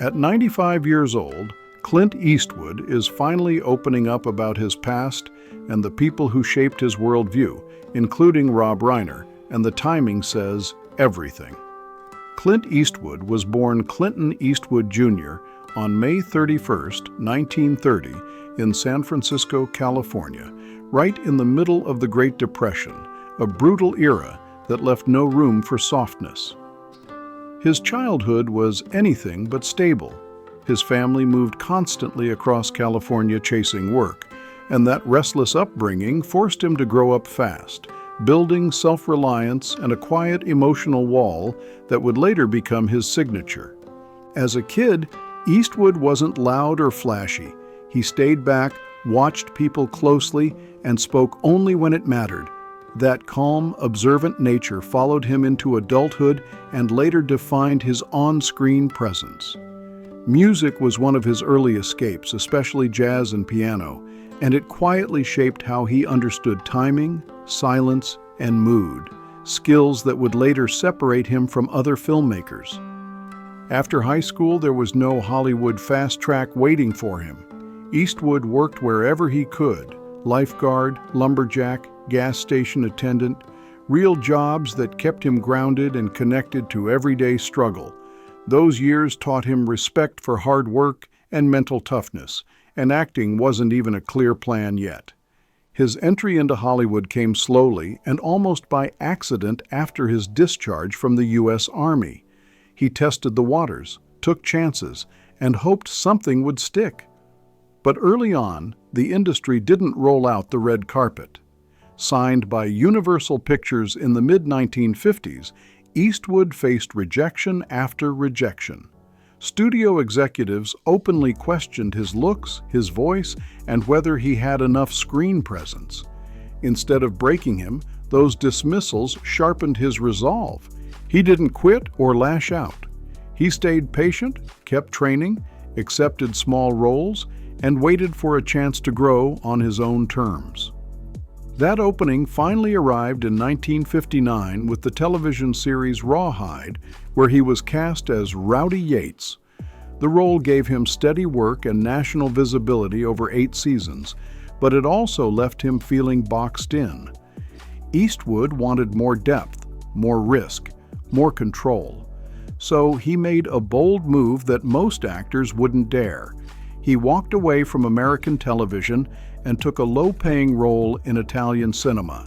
At 95 years old, Clint Eastwood is finally opening up about his past and the people who shaped his worldview, including Rob Reiner, and the timing says everything. Clint Eastwood was born Clinton Eastwood Jr. on May 31, 1930, in San Francisco, California, right in the middle of the Great Depression, a brutal era that left no room for softness. His childhood was anything but stable. His family moved constantly across California chasing work, and that restless upbringing forced him to grow up fast, building self-reliance and a quiet emotional wall that would later become his signature. As a kid, Eastwood wasn't loud or flashy. He stayed back, watched people closely, and spoke only when it mattered. That calm, observant nature followed him into adulthood and later defined his on-screen presence. Music was one of his early escapes, especially jazz and piano, and it quietly shaped how he understood timing, silence, and mood, skills that would later separate him from other filmmakers. After high school, there was no Hollywood fast track waiting for him. Eastwood worked wherever he could: lifeguard, lumberjack, gas station attendant, real jobs that kept him grounded and connected to everyday struggle. Those years taught him respect for hard work and mental toughness, and acting wasn't even a clear plan yet. His entry into Hollywood came slowly and almost by accident after his discharge from the U.S. Army. He tested the waters, took chances, and hoped something would stick. But early on, the industry didn't roll out the red carpet. Signed by Universal Pictures in the mid-1950s, Eastwood faced rejection after rejection. Studio executives openly questioned his looks, his voice, and whether he had enough screen presence. Instead of breaking him, those dismissals sharpened his resolve. He didn't quit or lash out. He stayed patient, kept training, accepted small roles, and waited for a chance to grow on his own terms. That opening finally arrived in 1959 with the television series Rawhide, where he was cast as Rowdy Yates. The role gave him steady work and national visibility over 8 seasons, but it also left him feeling boxed in. Eastwood wanted more depth, more risk, more control. So he made a bold move that most actors wouldn't dare. He walked away from American television and took a low-paying role in Italian cinema.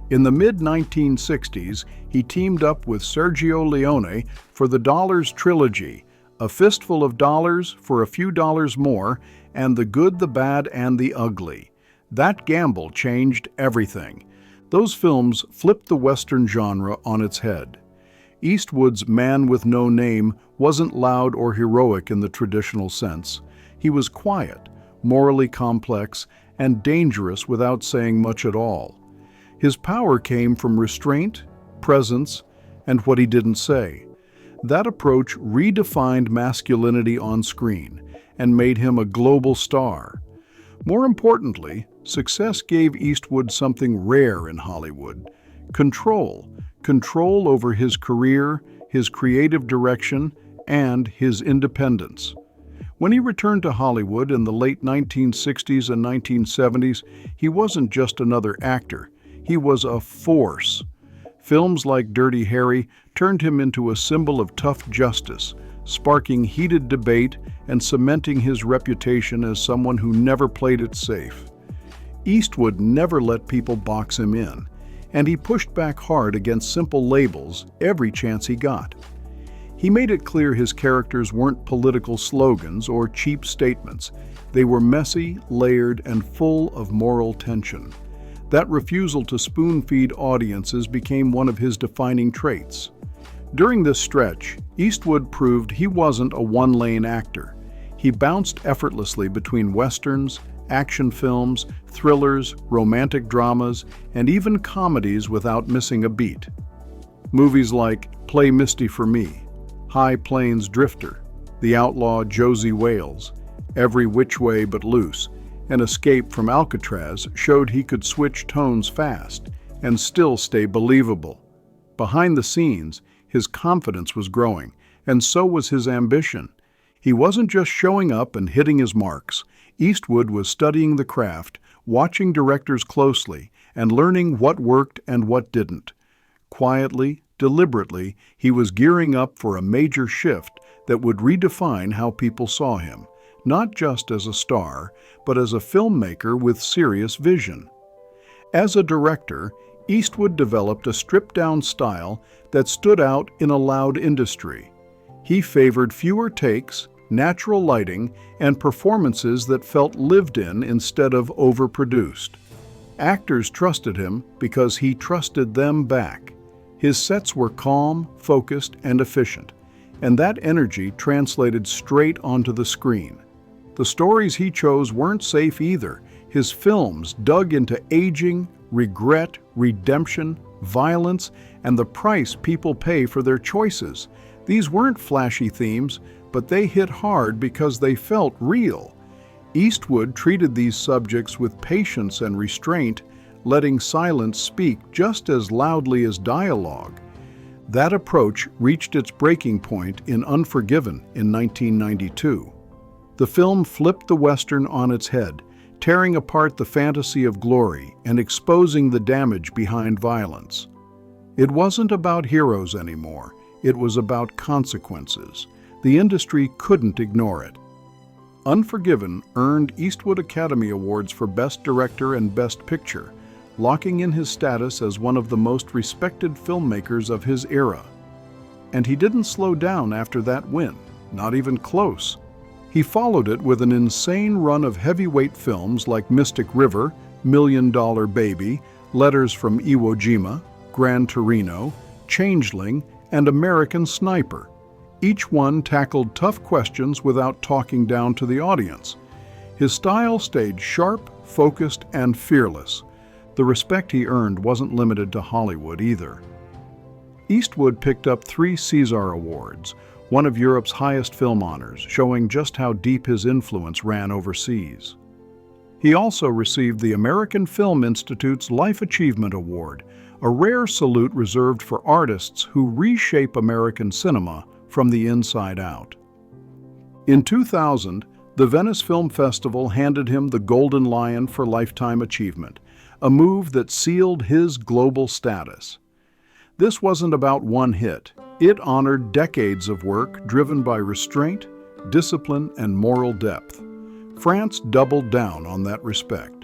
In the mid-1960s, he teamed up with Sergio Leone for the Dollars trilogy, A Fistful of Dollars for a Few Dollars More, and The Good, the Bad, and the Ugly. That gamble changed everything. Those films flipped the Western genre on its head. Eastwood's Man with No Name wasn't loud or heroic in the traditional sense. He was quiet, morally complex, and dangerous without saying much at all. His power came from restraint, presence, and what he didn't say. That approach redefined masculinity on screen and made him a global star. More importantly, success gave Eastwood something rare in Hollywood: control. Control over his career, his creative direction, and his independence. When he returned to Hollywood in the late 1960s and 1970s, he wasn't just another actor. He was a force. Films like Dirty Harry turned him into a symbol of tough justice, sparking heated debate and cementing his reputation as someone who never played it safe. Eastwood never let people box him in, and he pushed back hard against simple labels every chance he got. He made it clear his characters weren't political slogans or cheap statements. They were messy, layered, and full of moral tension. That refusal to spoon-feed audiences became one of his defining traits. During this stretch, Eastwood proved he wasn't a one-lane actor. He bounced effortlessly between westerns, action films, thrillers, romantic dramas, and even comedies without missing a beat. Movies like Play Misty for Me, High Plains Drifter, The Outlaw Josie Wales, Every Which Way But Loose, and Escape from Alcatraz showed he could switch tones fast and still stay believable. Behind the scenes, his confidence was growing, and so was his ambition. He wasn't just showing up and hitting his marks. Eastwood was studying the craft, watching directors closely, and learning what worked and what didn't. Quietly, deliberately, he was gearing up for a major shift that would redefine how people saw him, not just as a star, but as a filmmaker with serious vision. As a director, Eastwood developed a stripped-down style that stood out in a loud industry. He favored fewer takes, natural lighting, and performances that felt lived in instead of overproduced. Actors trusted him because he trusted them back. His sets were calm, focused, and efficient, and that energy translated straight onto the screen. The stories he chose weren't safe either. His films dug into aging, regret, redemption, violence, and the price people pay for their choices. These weren't flashy themes, but they hit hard because they felt real. Eastwood treated these subjects with patience and restraint, letting silence speak just as loudly as dialogue. That approach reached its breaking point in Unforgiven in 1992. The film flipped the Western on its head, tearing apart the fantasy of glory and exposing the damage behind violence. It wasn't about heroes anymore. It was about consequences. The industry couldn't ignore it. Unforgiven earned Eastwood Academy Awards for Best Director and Best Picture, locking in his status as one of the most respected filmmakers of his era. And he didn't slow down after that win, not even close. He followed it with an insane run of heavyweight films like Mystic River, $1 Million Baby, Letters from Iwo Jima, Gran Torino, Changeling, and American Sniper. Each one tackled tough questions without talking down to the audience. His style stayed sharp, focused, and fearless. The respect he earned wasn't limited to Hollywood either. Eastwood picked up 3 César Awards, one of Europe's highest film honors, showing just how deep his influence ran overseas. He also received the American Film Institute's Life Achievement Award, a rare salute reserved for artists who reshape American cinema from the inside out. In 2000, the Venice Film Festival handed him the Golden Lion for Lifetime Achievement, a move that sealed his global status. This wasn't about one hit. It honored decades of work driven by restraint, discipline, and moral depth. France doubled down on that respect.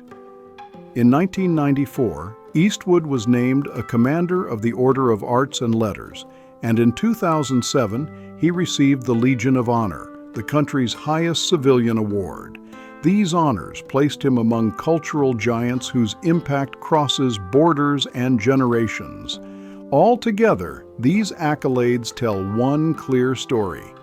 In 1994, Eastwood was named a Commander of the Order of Arts and Letters, and in 2007, he received the Legion of Honor, the country's highest civilian award. These honors placed him among cultural giants whose impact crosses borders and generations. Altogether, these accolades tell one clear story.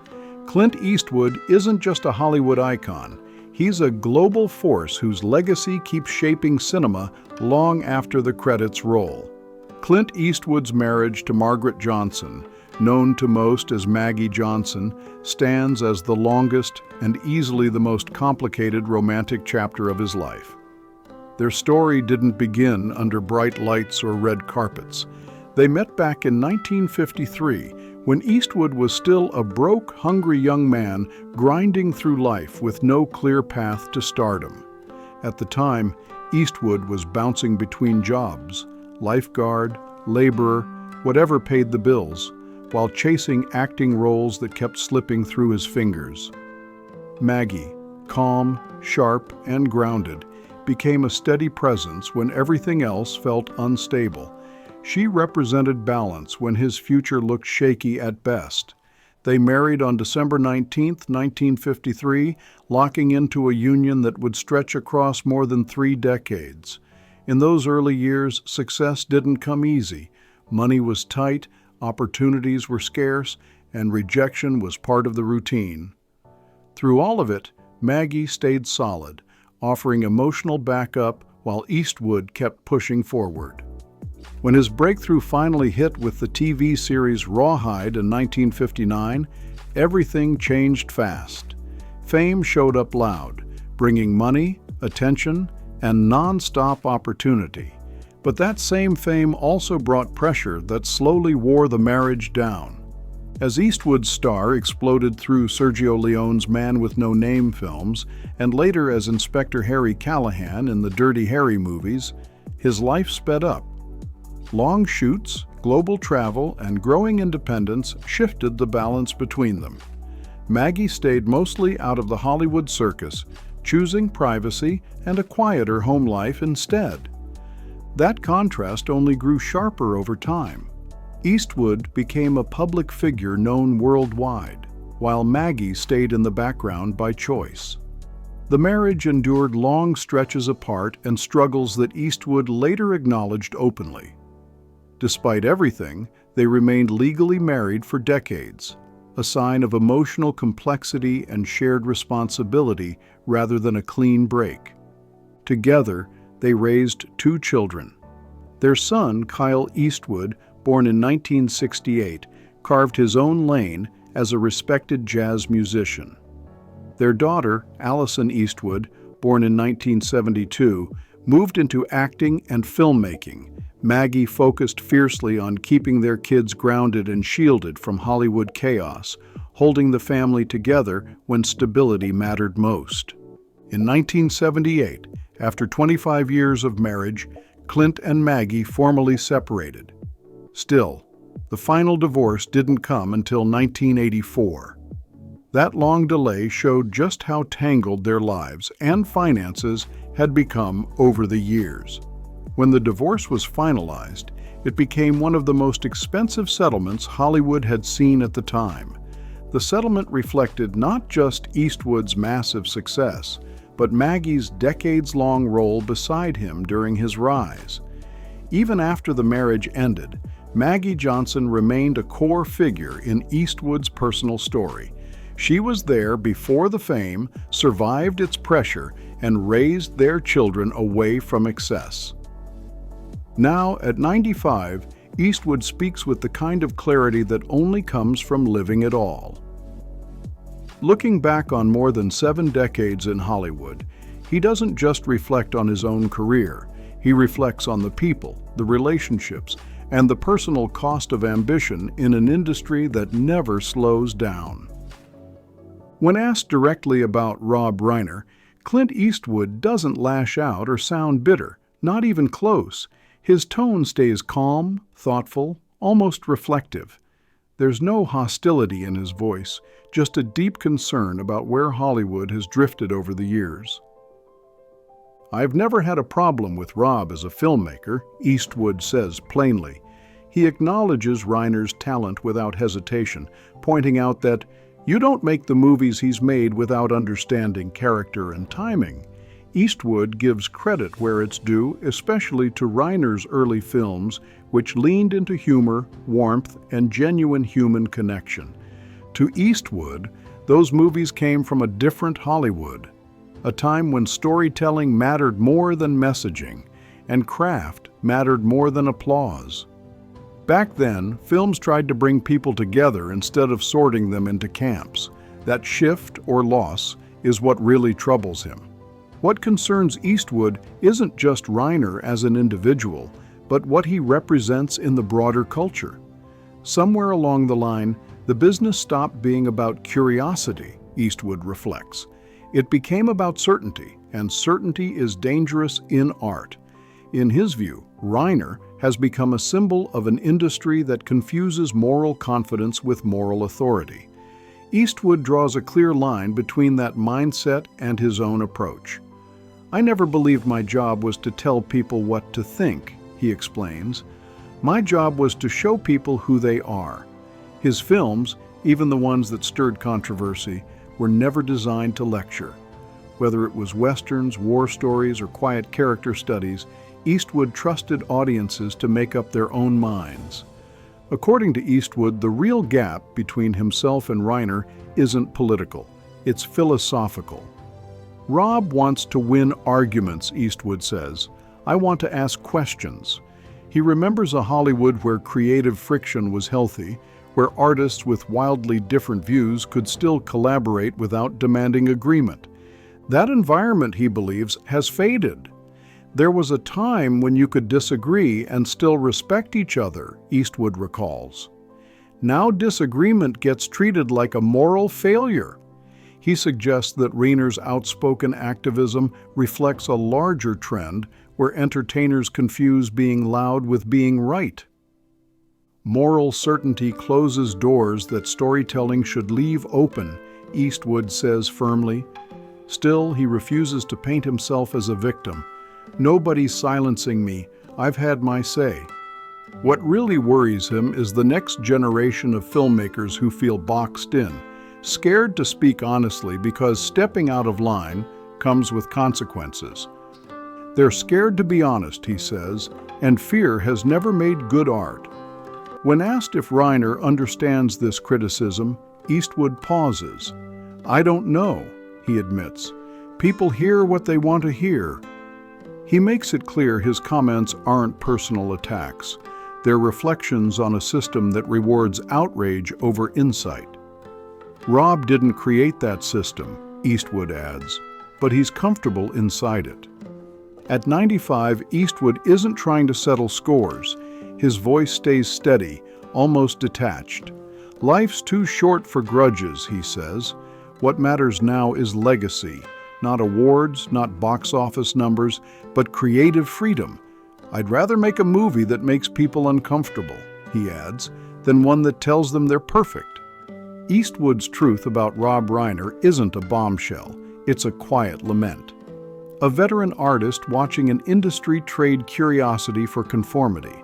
Clint Eastwood isn't just a Hollywood icon. He's a global force whose legacy keeps shaping cinema long after the credits roll. Clint Eastwood's marriage to Margaret Johnson, known to most as Maggie Johnson, stands as the longest and easily the most complicated romantic chapter of his life. Their story didn't begin under bright lights or red carpets. They met back in 1953, when Eastwood was still a broke, hungry young man grinding through life with no clear path to stardom. At the time, Eastwood was bouncing between jobs, lifeguard, laborer, whatever paid the bills, while chasing acting roles that kept slipping through his fingers. Maggie, calm, sharp, and grounded, became a steady presence when everything else felt unstable. She represented balance when his future looked shaky at best. They married on December 19, 1953, locking into a union that would stretch across more than 3 decades. In those early years, success didn't come easy. Money was tight, opportunities were scarce, and rejection was part of the routine. Through all of it, Maggie stayed solid, offering emotional backup while Eastwood kept pushing forward. When his breakthrough finally hit with the TV series Rawhide in 1959, everything changed fast. Fame showed up loud, bringing money, attention, and non-stop opportunity. But that same fame also brought pressure that slowly wore the marriage down. As Eastwood's star exploded through Sergio Leone's Man with No Name films, and later as Inspector Harry Callahan in the Dirty Harry movies, his life sped up. Long shoots, global travel, and growing independence shifted the balance between them. Maggie stayed mostly out of the Hollywood circus, choosing privacy and a quieter home life instead. That contrast only grew sharper over time. Eastwood became a public figure known worldwide, while Maggie stayed in the background by choice. The marriage endured long stretches apart and struggles that Eastwood later acknowledged openly. Despite everything, they remained legally married for decades, a sign of emotional complexity and shared responsibility rather than a clean break. Together, they raised 2 children. Their son, Kyle Eastwood, born in 1968, carved his own lane as a respected jazz musician. Their daughter, Allison Eastwood, born in 1972, moved into acting and filmmaking. Maggie focused fiercely on keeping their kids grounded and shielded from Hollywood chaos, holding the family together when stability mattered most. In 1978, after 25 years of marriage, Clint and Maggie formally separated. Still, the final divorce didn't come until 1984. That long delay showed just how tangled their lives and finances had become over the years. When the divorce was finalized, it became one of the most expensive settlements Hollywood had seen at the time. The settlement reflected not just Eastwood's massive success, but Maggie's decades-long role beside him during his rise. Even after the marriage ended, Maggie Johnson remained a core figure in Eastwood's personal story. She was there before the fame, survived its pressure, and raised their children away from excess. Now, at 95, Eastwood speaks with the kind of clarity that only comes from living it all. Looking back on more than 7 decades in Hollywood, he doesn't just reflect on his own career. He reflects on the people, the relationships, and the personal cost of ambition in an industry that never slows down. When asked directly about Rob Reiner, Clint Eastwood doesn't lash out or sound bitter, not even close. His tone stays calm, thoughtful, almost reflective. There's no hostility in his voice, just a deep concern about where Hollywood has drifted over the years. "I've never had a problem with Rob as a filmmaker," Eastwood says plainly. He acknowledges Reiner's talent without hesitation, pointing out that you don't make the movies he's made without understanding character and timing. Eastwood gives credit where it's due, especially to Reiner's early films, which leaned into humor, warmth, and genuine human connection. To Eastwood, those movies came from a different Hollywood, a time when storytelling mattered more than messaging, and craft mattered more than applause. Back then, films tried to bring people together instead of sorting them into camps. That shift or loss is what really troubles him. What concerns Eastwood isn't just Reiner as an individual, but what he represents in the broader culture. Somewhere along the line, the business stopped being about curiosity, Eastwood reflects. It became about certainty, and certainty is dangerous in art. In his view, Reiner has become a symbol of an industry that confuses moral confidence with moral authority. Eastwood draws a clear line between that mindset and his own approach. "I never believed my job was to tell people what to think," he explains. "My job was to show people who they are." His films, even the ones that stirred controversy, were never designed to lecture. Whether it was westerns, war stories, or quiet character studies, Eastwood trusted audiences to make up their own minds. According to Eastwood, the real gap between himself and Reiner isn't political, it's philosophical. "Rob wants to win arguments," Eastwood says. "I want to ask questions." He remembers a Hollywood where creative friction was healthy, where artists with wildly different views could still collaborate without demanding agreement. That environment, he believes, has faded. "There was a time when you could disagree and still respect each other," Eastwood recalls. Now disagreement gets treated like a moral failure. He suggests that Reiner's outspoken activism reflects a larger trend where entertainers confuse being loud with being right. Moral certainty closes doors that storytelling should leave open, Eastwood says firmly. Still, he refuses to paint himself as a victim. Nobody's silencing me. I've had my say. What really worries him is the next generation of filmmakers who feel boxed in, scared to speak honestly because stepping out of line comes with consequences. They're scared to be honest, he says, and fear has never made good art. When asked if Reiner understands this criticism, Eastwood pauses. I don't know, he admits. People hear what they want to hear. He makes it clear his comments aren't personal attacks. They're reflections on a system that rewards outrage over insight. Rob didn't create that system, Eastwood adds, but he's comfortable inside it. At 95, Eastwood isn't trying to settle scores. His voice stays steady, almost detached. Life's too short for grudges, he says. What matters now is legacy, not awards, not box office numbers, but creative freedom. I'd rather make a movie that makes people uncomfortable, he adds, than one that tells them they're perfect. Eastwood's truth about Rob Reiner isn't a bombshell, it's a quiet lament. A veteran artist watching an industry trade curiosity for conformity.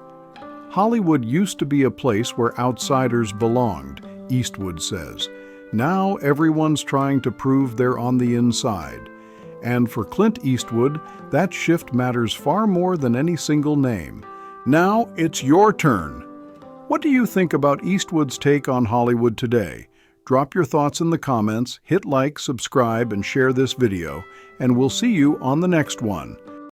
Hollywood used to be a place where outsiders belonged, Eastwood says. Now everyone's trying to prove they're on the inside. And for Clint Eastwood, that shift matters far more than any single name. Now it's your turn. What do you think about Eastwood's take on Hollywood today? Drop your thoughts in the comments, hit like, subscribe, and share this video, and we'll see you on the next one.